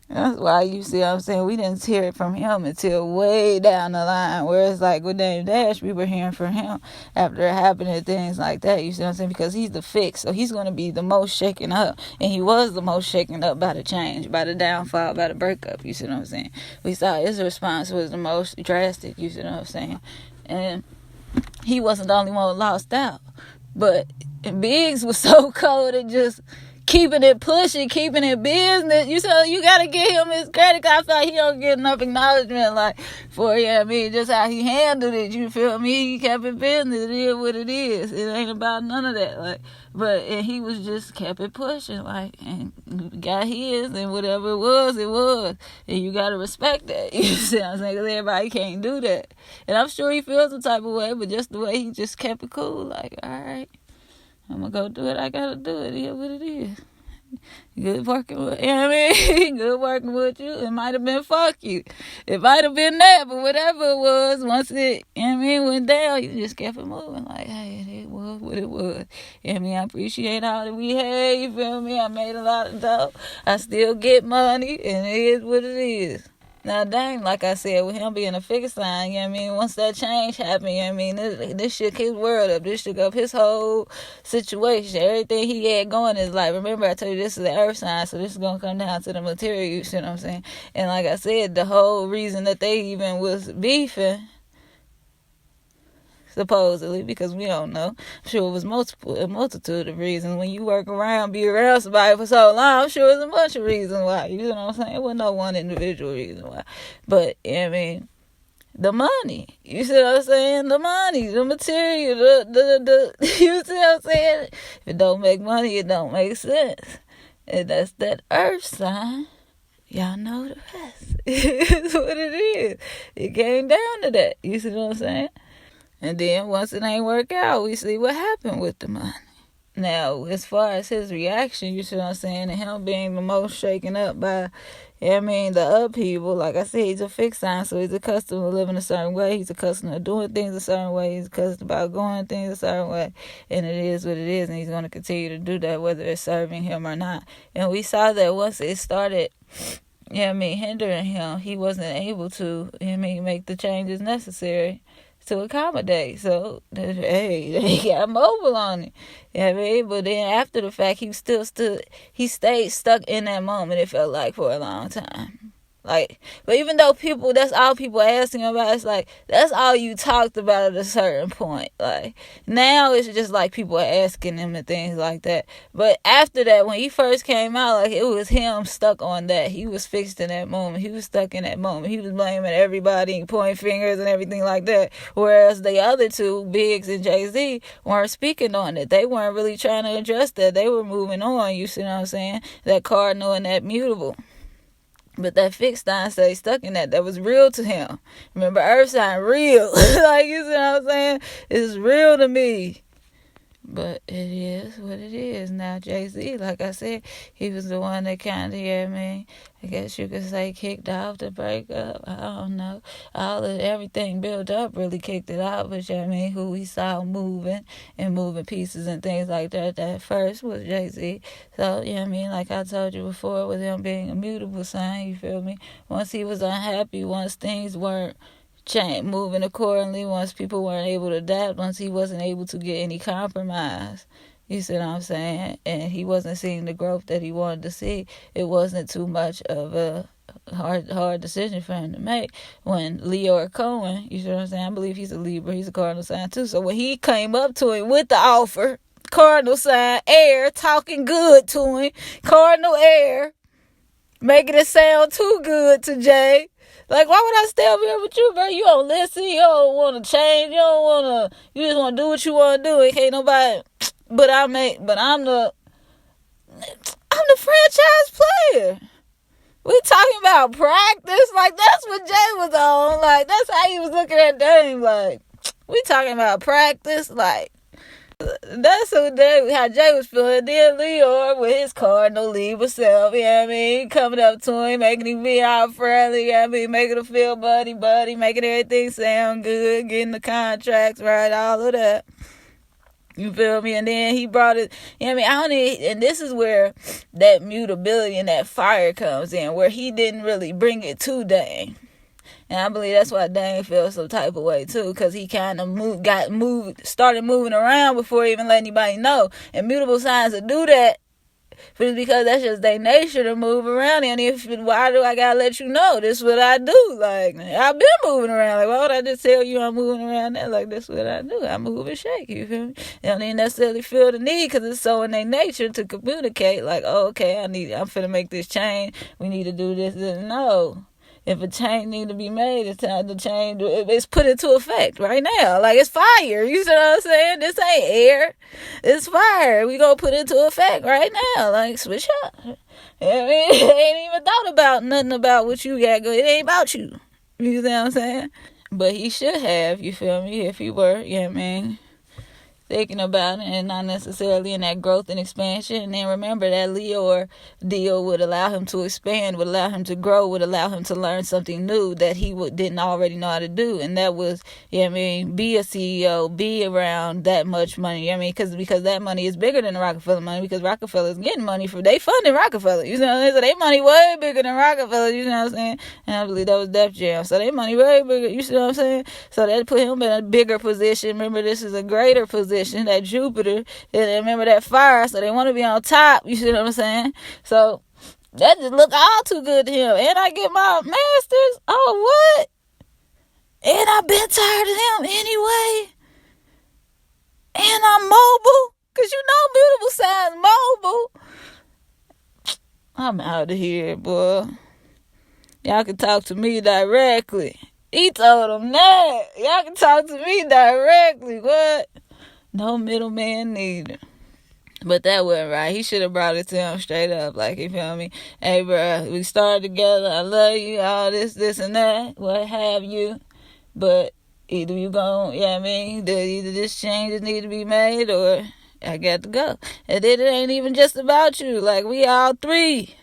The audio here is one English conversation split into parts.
That's why you see what I'm saying. We didn't hear it from him until way down the line. Whereas like with Dame Dash, we were hearing from him after it happened and things like that. You see what I'm saying? Because he's the fix. So he's going to be the most shaken up. And he was the most shaken up by the change, by the downfall, by the breakup. You see what I'm saying? We saw his response was the most drastic. You see what I'm saying? And he wasn't the only one who lost out. But Biggs was so cold and just keeping it pushing, keeping it business. You gotta give him his credit. Cause I feel like he don't get enough acknowledgement, like for just how he handled it. You feel me? He kept it business. It is what it is. It ain't about none of that. And he was just kept it pushing, and got his, and whatever it was, and you gotta respect that. You see what I'm saying? Cause everybody can't do that, and I'm sure he feels some type of way, but just the way he just kept it cool, all right. I'm gonna go do it. I gotta do it. It is what it is. Good working with, good working with you. It might have been fuck you. It might have been that, but whatever it was, once it, went down, you just kept it moving. Hey, it was what it was. I appreciate all that we had. You feel me? I made a lot of dough. I still get money, and it is what it is. Now, dang, like I said, with him being a figure sign, once that change happened, this shook his world up. This shook up his whole situation. Everything he had going in his life. Remember, I told you this is the earth sign, so this is going to come down to the material, you see what I'm saying? And like I said, the whole reason that they even was beefing, supposedly, because we don't know. I'm sure it was a multitude of reasons. When you be around somebody for so long, I'm sure there's a bunch of reasons why. You know what I'm saying? It wasn't no one individual reason why. But, the money. You see what I'm saying? The money, the material, you see what I'm saying? If it don't make money, it don't make sense. And that's that earth sign. Y'all know the rest. It's what it is. It came down to that. You see what I'm saying? And then once it ain't work out, we see what happened with the money. Now, as far as his reaction, you see what I'm saying, and him being the most shaken up by, the upheaval, like I said, he's a fixed sign, so he's accustomed to living a certain way. He's accustomed to doing things a certain way. He's accustomed about going things a certain way. And it is what it is, and he's going to continue to do that, whether it's serving him or not. And we saw that once it started, hindering him, he wasn't able to, make the changes necessary to accommodate. So, he got mobile on it. But then after the fact, he stayed stuck in that moment, it felt like, for a long time. But even though that's all people asking about, it's that's all you talked about at a certain point. Now it's just people asking him and things like that. But after that, when he first came out, it was him stuck on that. He was fixed in that moment. He was stuck in that moment. He was blaming everybody and pointing fingers and everything like that. Whereas the other two, Biggs and Jay-Z, weren't speaking on it. They weren't really trying to address that. They were moving on, you see what I'm saying? That cardinal and that mutable. But that fixed sign stayed stuck in that. That was real to him. Remember, earth sign, real. You see what I'm saying? It's real to me. But it is what it is. Now, Jay-Z, like I said, he was the one that kind of, I guess you could say kicked off the breakup. I don't know. Everything built up really kicked it out. But, who we saw moving pieces and things like that first was Jay-Z. So, like I told you before, with him being a mutable sign, you feel me? Once he was unhappy, once things weren't moving accordingly, once people weren't able to adapt, once he wasn't able to get any compromise, you see what I'm saying, and he wasn't seeing the growth that he wanted to see, it wasn't too much of a hard decision for him to make. When Leo Cohen, you see what I'm saying, I believe he's a Libra, he's a cardinal sign too, so when he came up to him with the offer, cardinal sign, air, talking good to him, cardinal air, making it sound too good to Jay. Why would I stay over here with you, bro? You don't listen. You don't want to change. You just want to do what you want to do. It can't nobody. But I'm the franchise player. We talking about practice. That's what Jay was on. That's how he was looking at Dame. We talking about practice. That's how Jay was feeling. Then Leo with his cardinal Libra self, coming up to him, making him be all friendly, making him feel buddy, making everything sound good, getting the contracts right, all of that. You feel me? And then he brought it, you know what I mean? And this is where that mutability and that fire comes in, where he didn't really bring it to Dane. And I believe that's why Dane feels some type of way too, because he kind of started moving around before even letting anybody know. And mutable signs will do that, but it's because that's just their nature to move around. And why do I gotta let you know? This is what I do. Like, I've been moving around. Like, why would I just tell you I'm moving around there? Like, this is what I do. I move and shake. You feel me? They don't even necessarily feel the need, because it's so in their nature to communicate. Like, oh, okay, I'm finna make this change. We need to do this. No. If a change need to be made, it's time to change. It's put into effect right now. Like, it's fire. You see what I'm saying? This ain't air. It's fire. We gonna put it into effect right now. Like, switch up. You know what I mean? They ain't even thought about nothing about what you got going. It ain't about you. You see what I'm saying? But he should have, you feel me, if he were, you know what I mean, thinking about it and not necessarily in that growth and expansion. And then remember that Leo deal would allow him to expand, would allow him to grow, would allow him to learn something new that he didn't already know how to do. And that was, you know what I mean, be a CEO, be around that much money. You know what I mean? Because that money is bigger than the Roc-A-Fella money, because Roc-A-Fella is getting money they funding Roc-A-Fella. You know what I'm saying? So they money way bigger than Roc-A-Fella. You know what I'm saying? And I believe that was Def Jam. So they money way bigger. You see what I'm saying? So that put him in a bigger position. Remember, this is a greater position. That Jupiter, and remember that fire, so they want to be on top. You see what I'm saying? So that just look all too good to him. And I get my masters. Oh, what? And I've been tired of him anyway. And I'm mobile, because you know beautiful signs mobile. I'm out of here, boy. Y'all can talk to me directly. He told him that. Y'all can talk to me directly. What? No middleman neither. But that wasn't right. He should have brought it to him straight up. Like, you feel me? Hey, bro, we started together. I love you. All this, and that. What have you? But either you gon', you know what I mean? Either this changes need to be made, or I got to go. And then it ain't even just about you. Like, we all three.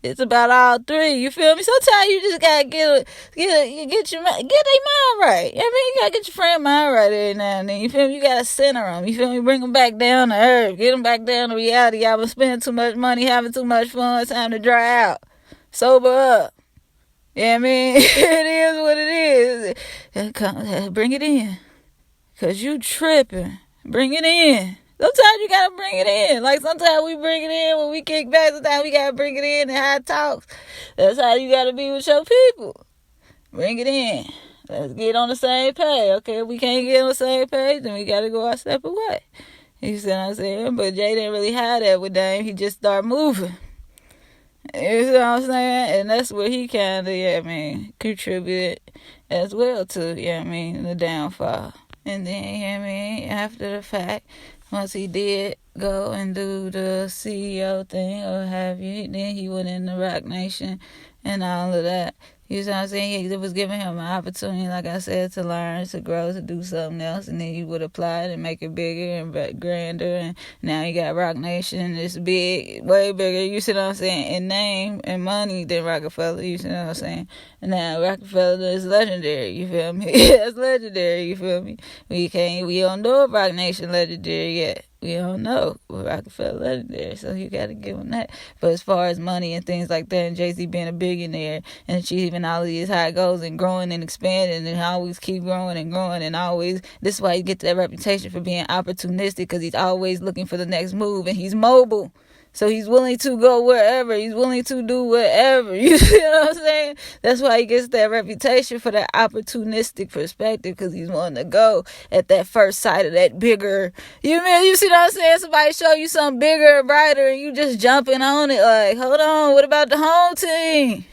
It's about all three. You feel me? Sometimes you just gotta get their mind right. I mean, you gotta get your friend mind right every now and then. You feel me? You gotta center them. You feel me? Bring them back down to earth. Get them back down to reality. Y'all been spending too much money, having too much fun. It's time to dry out. Sober up. You know what I mean? It is what it is. Bring it in. Because you tripping. Bring it in. Sometimes you gotta bring it in. Like, sometimes we bring it in when we kick back. Sometimes we gotta bring it in high talks. That's how you gotta be with your people. Bring it in. Let's get on the same page. Okay, if we can't get on the same page, then we gotta go our separate way. You see what I'm saying? But Jay didn't really have that with Dame. He just started moving. You see what I'm saying? And that's where he kind of, contributed as well to, the downfall. And then, after the fact, once he did go and do the CEO thing or have you, then he went in the Roc Nation and all of that. You know what I'm saying? It was giving him an opportunity, like I said, to learn, to grow, to do something else. And then he would apply it and make it bigger and grander. And now he got Roc Nation. It's big, way bigger. You see what I'm saying? In name and money than Roc-A-Fella. You see what I'm saying? And now Roc-A-Fella is legendary. You feel me? It's legendary. You feel me? We don't know if Roc Nation legendary yet. We don't know, but Roc-A-Fella legendary, so you got to give him that. But as far as money and things like that, and Jay-Z being a billionaire and achieving all of these high goals and growing and expanding and always keep growing and always, this is why he gets that reputation for being opportunistic, because he's always looking for the next move, and he's mobile. So he's willing to go wherever. He's willing to do whatever. You see what I'm saying? That's why he gets that reputation for that opportunistic perspective, because he's willing to go at that first sight of that bigger. You see what I'm saying? Somebody show you something bigger and brighter, and you just jumping on it like, hold on, what about the home team?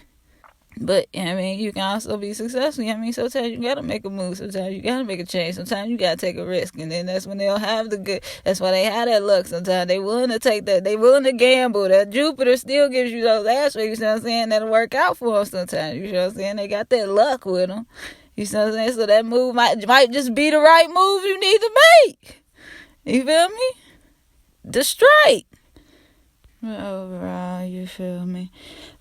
But, you can also be successful. Sometimes you got to make a move. Sometimes you got to make a change. Sometimes you got to take a risk. And then that's when they'll have the good. That's why they have that luck sometimes. They willing to take that. They willing to gamble. That Jupiter still gives you those aspects, you know what I'm saying, that'll work out for them sometimes. You know what I'm saying? They got that luck with them. You know what I'm saying? So that move might just be the right move you need to make. You feel me? The straight. Overall, you feel me?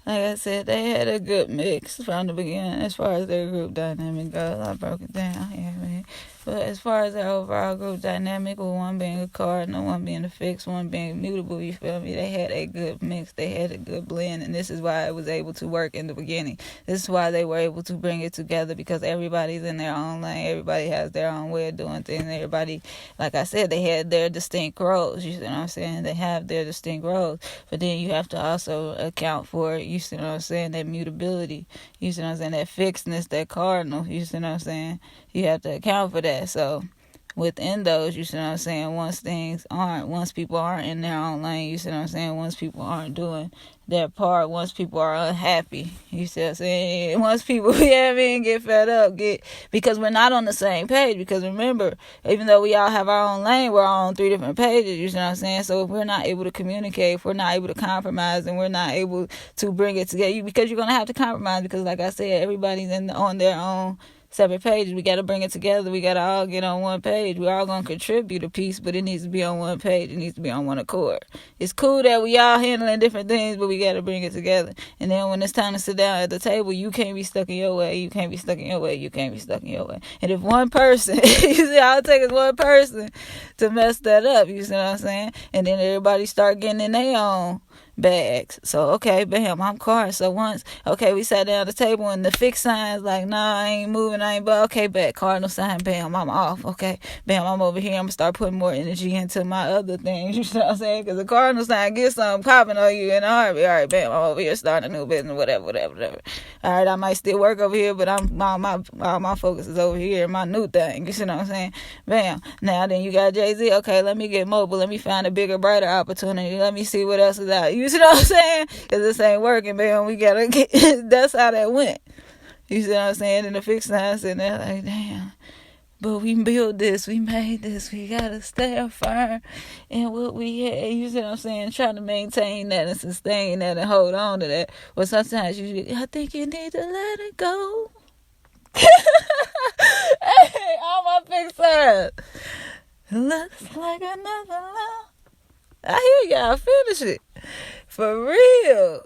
Like I said, they had a good mix from the beginning as far as their group dynamic goes. I broke it down. But as far as the overall group dynamic, with one being a cardinal, one being a fixed, one being mutable, you feel me? They had a good mix. They had a good blend. And this is why it was able to work in the beginning. This is why they were able to bring it together, because everybody's in their own lane. Everybody has their own way of doing things. Everybody, like I said, they had their distinct roles. You see what I'm saying? They have their distinct roles. But then you have to also account for, you see what I'm saying, that mutability. You see what I'm saying? That fixedness, that cardinal. You see what I'm saying? You have to account for that. So within those, you see what I'm saying, once people aren't in their own lane, you see what I'm saying, once people aren't doing their part, once people are unhappy, you see what I'm saying, once people, get fed up, because we're not on the same page, because remember, even though we all have our own lane, we're all on 3 different pages, you see what I'm saying, so if we're not able to communicate, if we're not able to compromise, and we're not able to bring it together, because you're going to have to compromise, because like I said, everybody's on their own separate pages. We got to bring it together. We got to all get on one page. We're all going to contribute a piece, but it needs to be on one page. It needs to be on one accord. It's cool that we all handling different things, but we got to bring it together. And then when it's time to sit down at the table, you can't be stuck in your way. You can't be stuck in your way. You can't be stuck in your way. And if one person, you see, all it takes is one person to mess that up. You see what I'm saying? And then everybody start getting in their own bags. So, okay, bam, I'm card. So once, okay, we sat down at the table and the fixed signs like, nah, I ain't moving, but okay, bet, cardinal sign, bam, I'm off. Okay, bam, I'm over here. I'm going to start putting more energy into my other things. You know what I'm saying? Because the cardinal sign gets something popping on you in a heartbeat. All right, bam, I'm over here starting a new business, whatever. All right, I might still work over here, but my focus is over here, my new thing. You see what I'm saying? Bam. Now then you got jayz. Okay, let me get mobile. Let me find a bigger, brighter opportunity. Let me see what else is out. You see what I'm saying? Because this ain't working, man. We gotta get. That's how that went. You see what I'm saying? And the fixed sign sitting there like, damn. But we built this. We made this. We gotta stay firm in what we had. You see what I'm saying? Trying to maintain that and sustain that and hold on to that. But sometimes I think you need to let it go. Hey, all my fixed signs. Looks like another love. I hear y'all. Finish it. For real.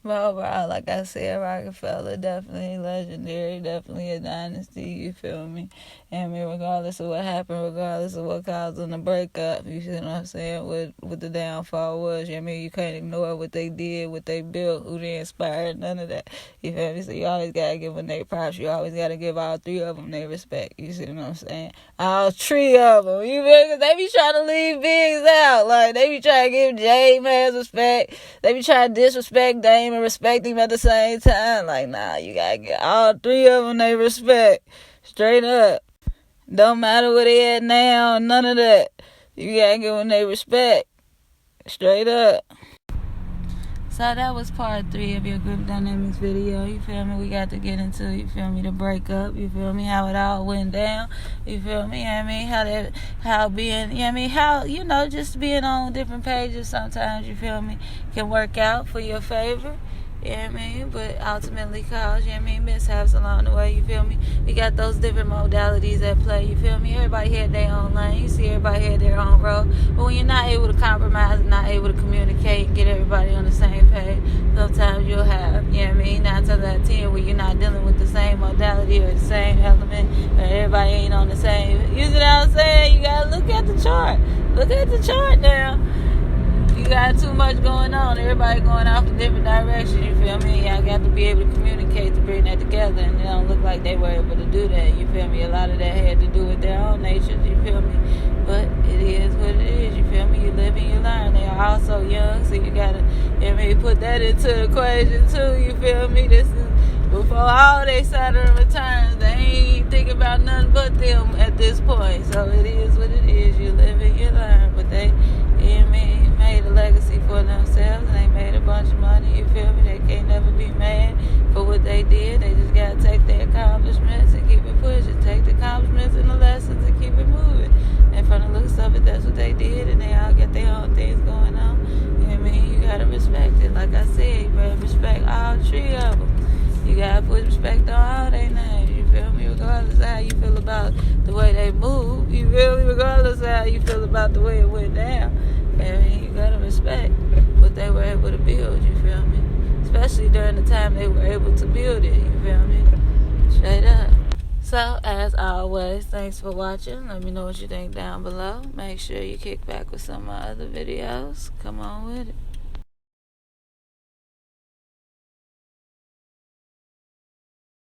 But overall, like I said, Roc-A-Fella, definitely legendary, definitely a dynasty, you feel me? And regardless of what happened, regardless of what caused them to break up, you see what I'm saying, what the downfall was, you can't ignore what they did, what they built, who they inspired, none of that, you feel me? So you always got to give them their props, you always got to give all 3 of them their respect, you see what I'm saying? All 3 of them, you feel me? They be trying to leave Biggs out, like, they be trying to give Jay man's respect, they be trying to disrespect Damon, respect him at the same time. Like, nah, you gotta get all 3 of them they respect. Straight up. Don't matter where they at now, none of that. You gotta give them they respect. Straight up. So that was part 3 of your group dynamics video. You feel me? We got to get into, you feel me, the breakup. You feel me? How it all went down. You feel me? I mean, how being, just being on different pages sometimes, you feel me, can work out for your favor. You know what I mean? But ultimately cause, mishaps along the way, you feel me? We got those different modalities at play, you feel me? Everybody had their own lane. You see everybody had their own role. But when you're not able to compromise and not able to communicate and get everybody on the same page, sometimes you'll have, 9 times out of 10 where you're not dealing with the same modality or the same element, or everybody ain't on the same. You see what I'm saying? You gotta look at the chart. Look at the chart now. You got too much going on. Everybody going off in different directions, you feel me? Y'all got to be able to communicate to bring that together, and it don't look like they were able to do that, you feel me? A lot of that had to do with their own natures, you feel me? But it is what it is, you feel me? You live and you learn. They are also young, so you got to, put that into the equation too, you feel me? This is before all they Saturn returns. They ain't thinking about nothing but them at this point. So it is what it is. You live and you learn. But they, made a legacy for themselves, and they made a bunch of money, you feel me? They can't never be mad for what they did. They just gotta take their accomplishments and keep it pushing. Take the accomplishments and the lessons and keep it moving. And from the looks of it, that's what they did, and they all got their own things going on. You know what I mean? You gotta respect it. Like I said, you better respect all 3 of them. You gotta put respect on all their names, you feel me? Regardless of how you feel about the way they move, you feel me? Regardless of how you feel about the way it went down. You gotta respect what they were able to build, you feel me? Especially during the time they were able to build it, you feel me? Straight up. So, as always, thanks for watching. Let me know what you think down below. Make sure you kick back with some of my other videos. Come on with it.